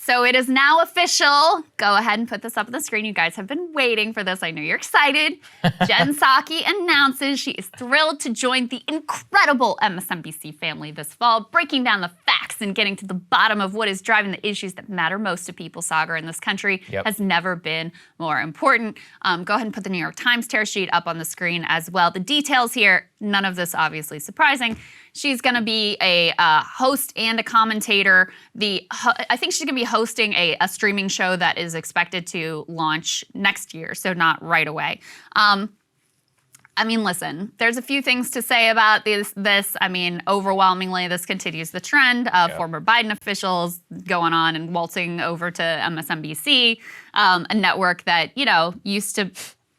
So it is now official. Go ahead and put this up on the screen. You guys have been waiting for this. I know you're excited. Jen Psaki announces she is thrilled to join the incredible MSNBC family this fall, breaking down the facts and getting to the bottom of what is driving the issues that matter most to people. Saagar in this country has never been more important. Go ahead and put the New York Times tear sheet up on the screen as well. The details here, none of this obviously surprising. She's going to be a host and a commentator. I think she's going to be hosting a streaming show that is expected to launch next year, so not right away. I mean, listen, there's a few things to say about this. I mean, overwhelmingly, this continues the trend of former Biden officials going on and waltzing over to MSNBC, a network that, used to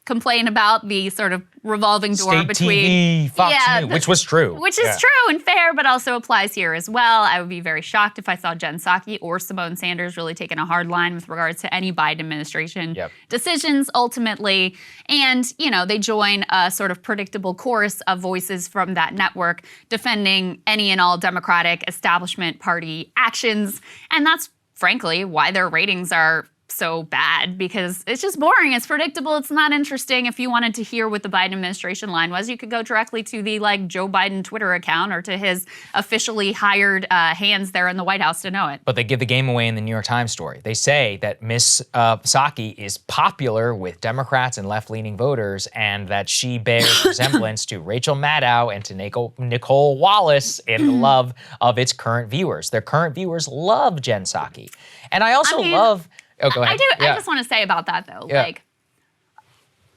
complain about the sort of revolving door State between TV, Fox News, which was true. Which is true and fair, but also applies here as well. I would be very shocked if I saw Jen Psaki or Simone Sanders really taking a hard line with regards to any Biden administration decisions ultimately. And, they join a sort of predictable chorus of voices from that network defending any and all Democratic establishment party actions. And that's frankly why their ratings are so bad, because it's just boring. It's predictable. It's not interesting. If you wanted to hear what the Biden administration line was, you could go directly to the Joe Biden Twitter account or to his officially hired hands there in the White House to know it. But they give the game away in the New York Times story. They say that Miss Psaki is popular with Democrats and left-leaning voters, and that she bears resemblance to Rachel Maddow and to Nicole Wallace in the love of its current viewers. Their current viewers love Jen Psaki. And I also love... Oh, go ahead. I just want to say about that, though.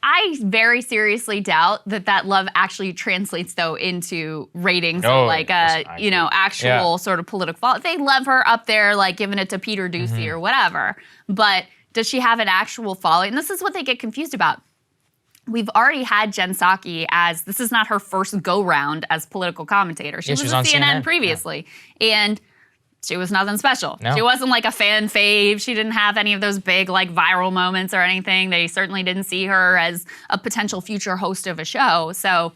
I very seriously doubt that love actually translates, though, into ratings actual sort of political follow. They love her up there, giving it to Peter Doocy or whatever. But does she have an actual following? And this is what they get confused about. We've already had Jen Psaki this is not her first go-round as political commentator. She was on CNN previously. And she was nothing special. No. She wasn't a fan fave. She didn't have any of those big viral moments or anything. They certainly didn't see her as a potential future host of a show. So,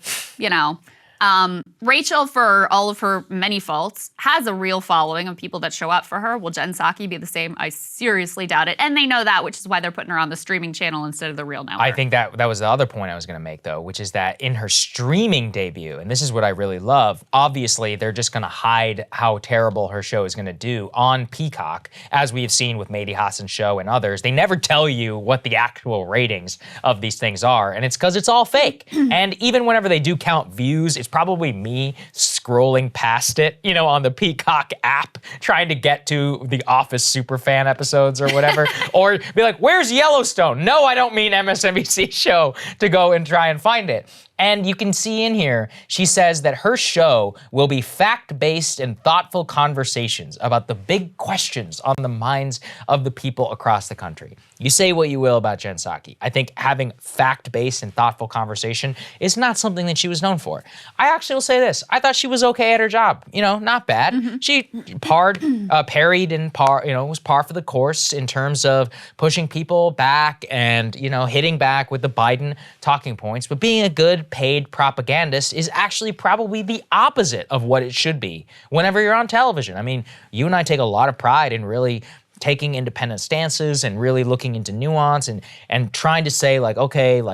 Rachel, for all of her many faults, has a real following of people that show up for her. Will Jen Psaki be the same? I seriously doubt it. And they know that, which is why they're putting her on the streaming channel instead of the real network. I think that was the other point I was going to make, though, which is that in her streaming debut, and this is what I really love, obviously they're just going to hide how terrible her show is going to do on Peacock, as we have seen with Mehdi Hasan's show and others. They never tell you what the actual ratings of these things are, and it's because it's all fake. And even whenever they do count views, it's probably me scrolling past it, on the Peacock app, trying to get to the Office Superfan episodes or whatever, or be like, where's Yellowstone? No, I don't mean MSNBC show, to go and try and find it. And you can see in here, she says that her show will be fact-based and thoughtful conversations about the big questions on the minds of the people across the country. You say what you will about Jen Psaki. I think having fact-based and thoughtful conversation is not something that she was known for. I actually will say this. I thought she was okay at her job. Not bad. She parried and was par for the course in terms of pushing people back and, hitting back with the Biden talking points. But being a good paid propagandist is actually probably the opposite of what it should be whenever you're on television. I mean, you and I take a lot of pride in really taking independent stances and really looking into nuance and trying to say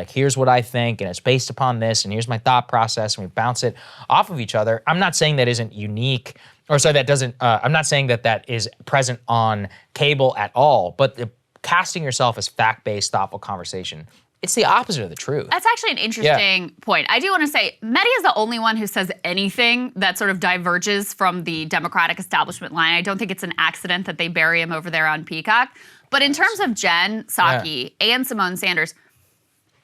here's what I think and it's based upon this and here's my thought process, and we bounce it off of each other. I'm not saying that isn't unique, I'm not saying that is present on cable at all, but casting yourself as fact-based, thoughtful conversation, it's the opposite of the truth. That's actually an interesting point. I do want to say, Mehdi is the only one who says anything that sort of diverges from the Democratic establishment line. I don't think it's an accident that they bury him over there on Peacock. But in terms of Jen Psaki and Simone Sanders,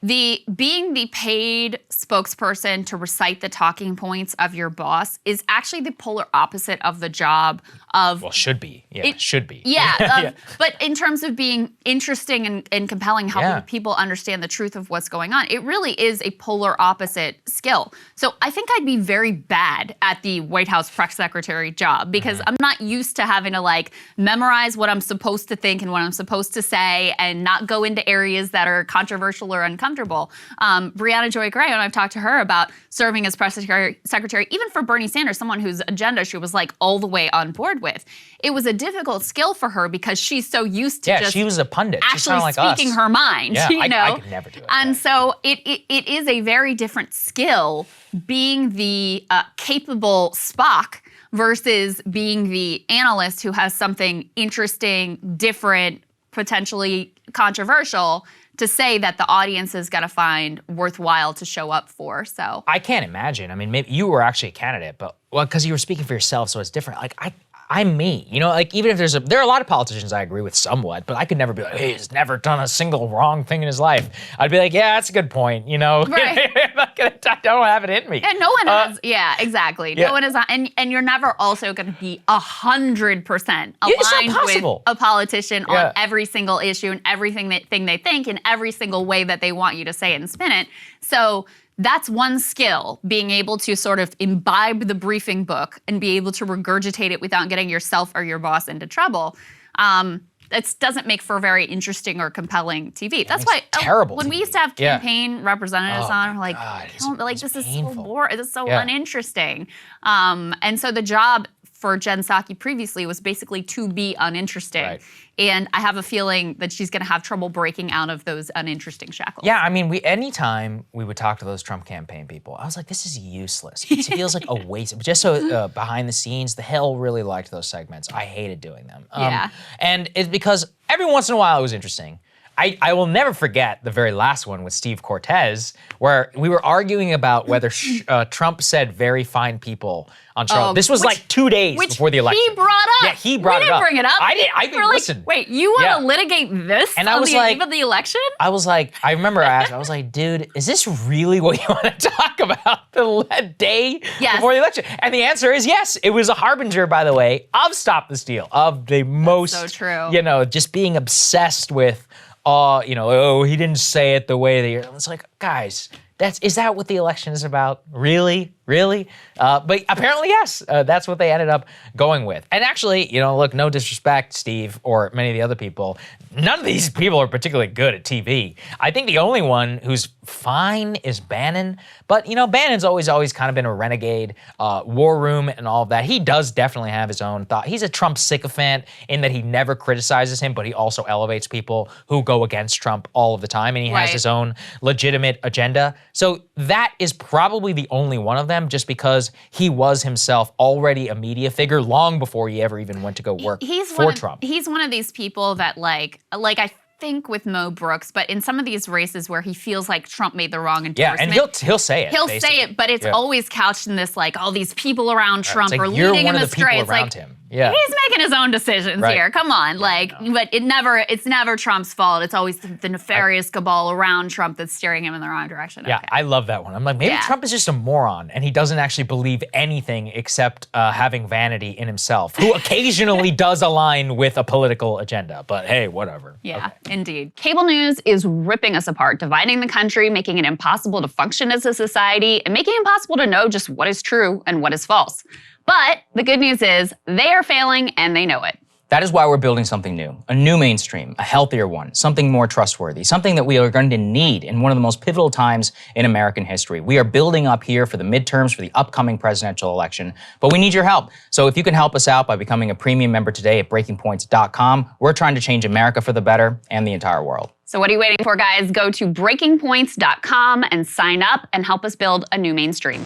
being the paid spokesperson to recite the talking points of your boss is actually the polar opposite of the job of... Well, should be. Yeah, it should be. Yeah, but in terms of being interesting and compelling, helping people understand the truth of what's going on, it really is a polar opposite skill. So I think I'd be very bad at the White House press secretary job because I'm not used to having to memorize what I'm supposed to think and what I'm supposed to say and not go into areas that are controversial or uncomfortable. uncomfortable. Brianna Joy Gray, when I've talked to her about serving as press secretary, even for Bernie Sanders, someone whose agenda she was like all the way on board with, it was a difficult skill for her because she's so used to just she was a pundit. actually like speaking her mind. Yeah, you know? I could never do it. And so it is a very different skill being the capable Spock versus being the analyst who has something interesting, different, potentially controversial to say that the audience is going to find worthwhile to show up for. So I can't imagine. I mean, maybe you were actually a candidate, but because you were speaking for yourself, so it's different. Like I'm me, you know, like even if there are a lot of politicians I agree with somewhat, but I could never be like, hey, he's never done a single wrong thing in his life. I'd be like, yeah, that's a good point, you know. Right. I don't have it in me. And no one has, yeah, exactly. Yeah. No one is, and you're never also going to be 100% It's not aligned possible. with a politician Yeah. on every single issue and everything they think in every single way that they want you to say it and spin it. So that's one skill, being able to sort of imbibe the briefing book and be able to regurgitate it without getting yourself or your boss into trouble. It doesn't make for very interesting or compelling TV. That's why terrible when we TV. used to have campaign representatives Oh on, we're my like, God, this is so painful. boring. This is so Yeah. uninteresting. And so the job for Jen Psaki previously was basically to be uninteresting. Right. And I have a feeling that she's going to have trouble breaking out of those uninteresting shackles. Yeah, I mean, anytime we would talk to those Trump campaign people, I was like, this is useless. It feels like a waste. Just so behind the scenes, the Hill really liked those segments. I hated doing them. Yeah. And it's because every once in a while it was interesting. I will never forget the very last one with Steve Cortez, where we were arguing about whether Trump said very fine people on Charlotte. This was like 2 days before the election. He brought up. Yeah, he brought it up. We didn't bring it up. I We're like, listen. wait, you want to litigate this And on I was the like- eve of the election? I was like, I remember I asked, I was like, dude, is this really what you want to talk about the day before the election? And the answer is yes. It was a harbinger, by the way, of Stop the Steal, of the most, so true. you know, just being obsessed with, you know, oh, he didn't say it the way that it's like, guys, is that what the election is about? Really? Really? But apparently, yes, that's what they ended up going with. And actually, you know, look, no disrespect, Steve, or many of the other people, none of these people are particularly good at TV. I think the only one who's fine is Bannon. But, you know, Bannon's always kind of been a renegade, war room and all of that. He does definitely have his own thought. He's a Trump sycophant in that he never criticizes him, but he also elevates people who go against Trump all of the time. And he has his own legitimate agenda. So that is probably the only one of them, just because he was himself already a media figure long before he ever even went to go work for Trump. He's one of these people that like I think with Mo Brooks, but in some of these races where he feels like Trump made the wrong endorsement. Yeah, and he'll say it. He'll say it, but it's always couched in this like all these people around Trump are you're leading one him of the astray. people It's around like him. Yeah. he's making his own decisions here. Come on, but it's never Trump's fault. It's always the nefarious cabal around Trump that's steering him in the wrong direction. Yeah, Okay. I love that one. I'm like, maybe Trump is just a moron and he doesn't actually believe anything except having vanity in himself, who occasionally does align with a political agenda. But hey, whatever. Yeah, indeed. Cable news is ripping us apart, dividing the country, making it impossible to function as a society, and making it impossible to know just what is true and what is false. But the good news is they are failing and they know it. That is why we're building something new, a new mainstream, a healthier one, something more trustworthy, something that we are going to need in one of the most pivotal times in American history. We are building up here for the midterms, for the upcoming presidential election, but we need your help. So if you can help us out by becoming a premium member today at breakingpoints.com, we're trying to change America for the better and the entire world. So what are you waiting for, guys? Go to breakingpoints.com and sign up and help us build a new mainstream.